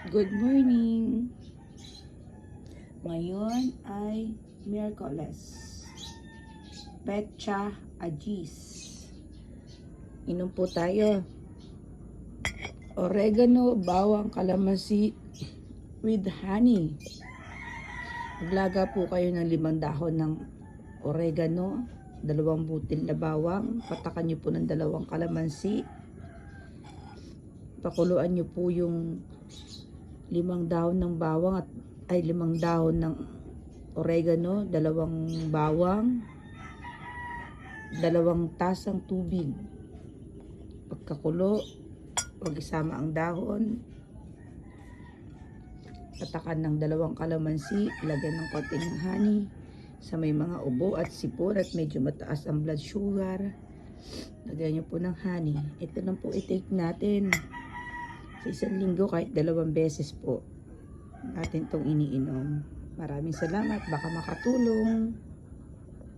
Good morning! Ngayon ay Miyerkules. Petsa Agis. Inom po tayo. Oregano, bawang, kalamansi with honey. Maglaga po kayo ng 5 dahon ng oregano, 2 butil na bawang, patakan nyo po ng 2 kalamansi. Pakuluan nyo po yung 5 dahon ng bawang at 5 dahon ng oregano, 2 bawang, 2 tasang tubig. Pagkakulo, huwag isama ang dahon. Patakan ng 2 kalamansi, lagyan ng konting honey sa may mga ubo at sipon at medyo mataas ang blood sugar. Lagyan nyo po ng honey. Ito lang po i-take natin. Sa isang linggo kahit 2 beses po natin itong iniinom. Maraming salamat. Baka makatulong.